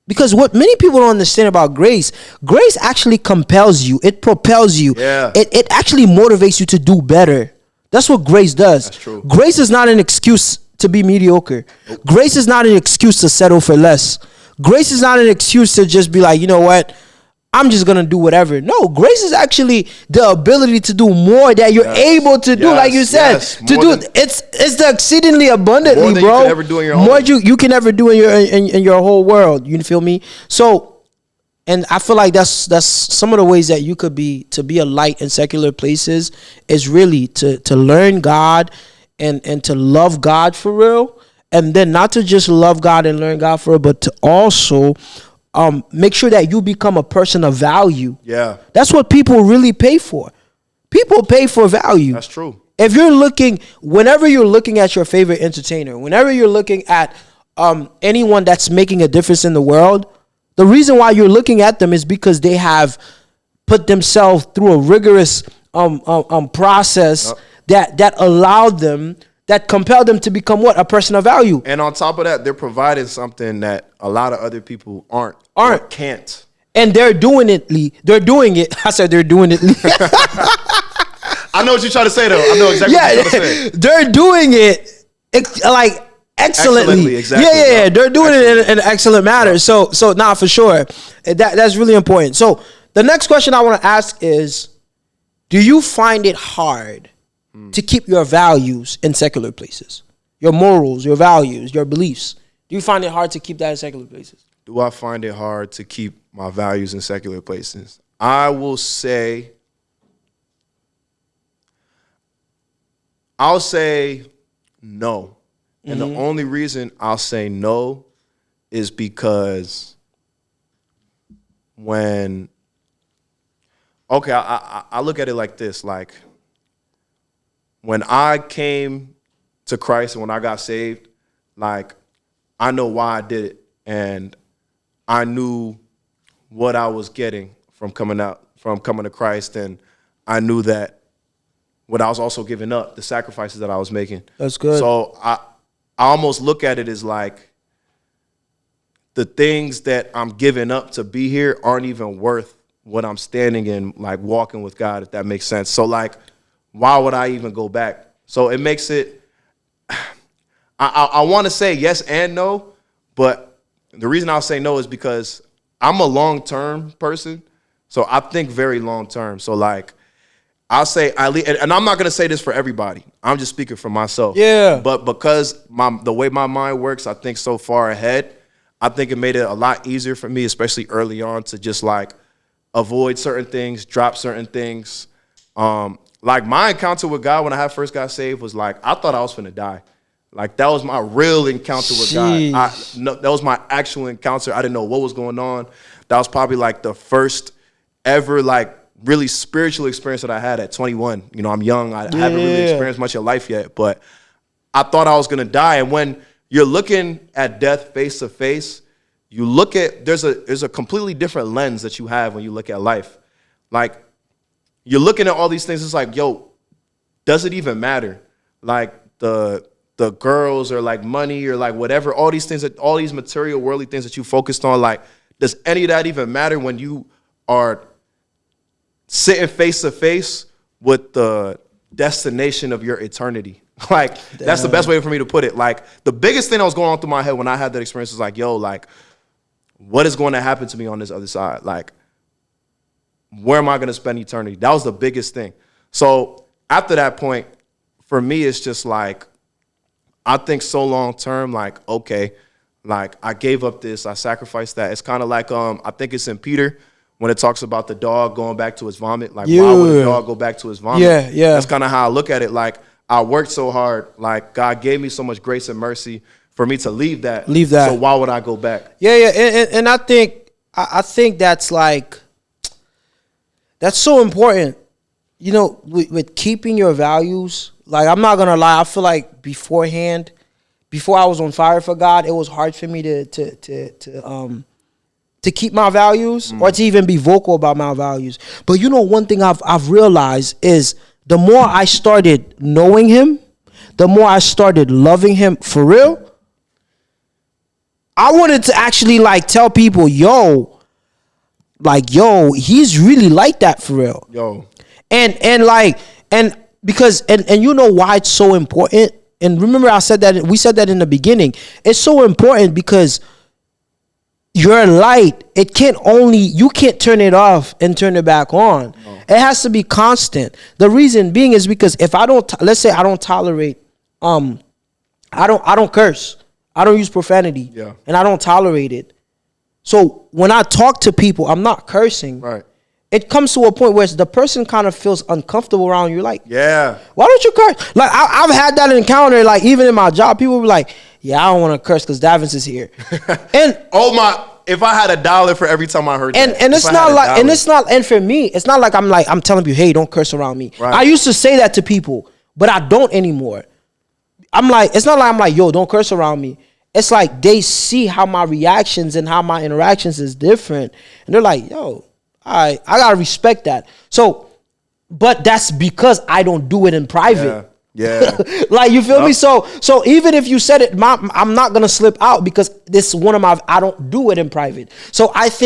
Because what many people don't understand about grace actually compels you. It propels you. Yeah. It actually motivates you to do better. That's what grace does. That's true. Grace is not an excuse to be mediocre. Nope. Grace is not an excuse to settle for less. Grace is not an excuse to just be like, you know what? I'm just gonna do whatever. No, grace is actually the ability to do more that you're able to do, like you said, to do. It's the exceedingly abundantly, more than bro. you can ever do in your more own. you can ever do in your whole world. You feel me? So, and I feel like that's some of the ways that you could be a light in secular places is really to learn God and to love God for real, and then not to just love God and learn God for real, but to also make sure that you become a person of value. Yeah. That's what people really pay for. People pay for value. That's true. If whenever you're looking at your favorite entertainer, whenever you're looking at anyone that's making a difference in the world, the reason why you're looking at them is because they have put themselves through a rigorous process that allowed them, that compelled them to become what? A person of value. And on top of that, they're providing something that a lot of other people aren't or can't. And they're doing it. I said they're doing it. I know what you're trying to say, though. I know exactly what you're trying to say. They're doing it like excellently. Exactly. Yeah. They're doing it in an excellent manner. Yeah. So nah, for sure. That's really important. So the next question I want to ask is, do you find it hard to keep your values in secular places? Your morals, your values, your beliefs. Do you find it hard to keep that in secular places? Do I find it hard to keep my values in secular places? I will say, I'll say no. And the only reason I'll say no is because I look at it like this, like when I came to Christ and when I got saved, like I know why I did it, and I knew what I was getting from coming to Christ, and I knew that what I was also giving up, the sacrifices that I was making. That's good. So I almost look at it as like the things that I'm giving up to be here aren't even worth what I'm standing in, like walking with God, if that makes sense. So like, why would I even go back? So it makes it, I want to say yes and no, but the reason I'll say no is because I'm a long-term person. So I think very long-term. So like, I'll say, and I'm not going to say this for everybody. I'm just speaking for myself. Yeah. But because the way my mind works, I think so far ahead, I think it made it a lot easier for me, especially early on, to just like avoid certain things, drop certain things. Like my encounter with God when I first got saved was like, I thought I was finna die. Like that was my real encounter with God. That was my actual encounter. I didn't know what was going on. That was probably like the first ever like really spiritual experience that I had at 21. You know, I'm young. I haven't really experienced much of life yet, but I thought I was going to die. And when you're looking at death face to face, you look at, there's a completely different lens that you have when you look at life. Like you're looking at all these things. It's like, yo, does it even matter? Like the girls or like money or like whatever, all these things, all these material worldly things that you focused on, like, does any of that even matter when you are sitting face to face with the destination of your eternity? Like, that's the best way for me to put it. Like, the biggest thing that was going on through my head when I had that experience was like, yo, like, what is going to happen to me on this other side? Like, where am I going to spend eternity? That was the biggest thing. So after that point, for me, it's just like, I think so long term, like, okay, like I gave up this, I sacrificed that. It's kind of like, I think it's in Peter when it talks about the dog going back to his vomit. Like, why would a dog go back to his vomit? Yeah. That's kind of how I look at it. Like, I worked so hard. Like, God gave me so much grace and mercy for me to leave that. So why would I go back? Yeah. And I think that's like, that's so important. You know, with keeping your values. Like, I'm not gonna lie, I feel like before I was on fire for God, it was hard for me to keep my values or to even be vocal about my values. But you know, one thing I've realized is the more I started knowing him, the more I started loving him for real, I wanted to actually like tell people, yo, he's really like that for real. Yo. And because you know why it's so important. And remember, we said that in the beginning. It's so important because your light, you can't turn it off and turn it back on. No. It has to be constant. The reason being is because if let's say I don't tolerate, I don't curse, I don't use profanity, and I don't tolerate it. So when I talk to people, I'm not cursing. Right. It comes to a point where the person kind of feels uncomfortable around you. Like, yeah, why don't you curse? Like, I've had that encounter. Like, even in my job, people be like, "Yeah, I don't want to curse because Davins is here." And if I had $1 for every time I heard that, and it's not like, and for me, it's not like I'm telling you, "Hey, don't curse around me." Right. I used to say that to people, but I don't anymore. It's not like I'm like, "Yo, don't curse around me." It's like they see how my reactions and how my interactions is different, and they're like, "Yo, I gotta respect that." So, but that's because I don't do it in private. Yeah. Like, you feel me? So even if you said it, I'm not gonna slip out because this is one of my, I don't do it in private. So I think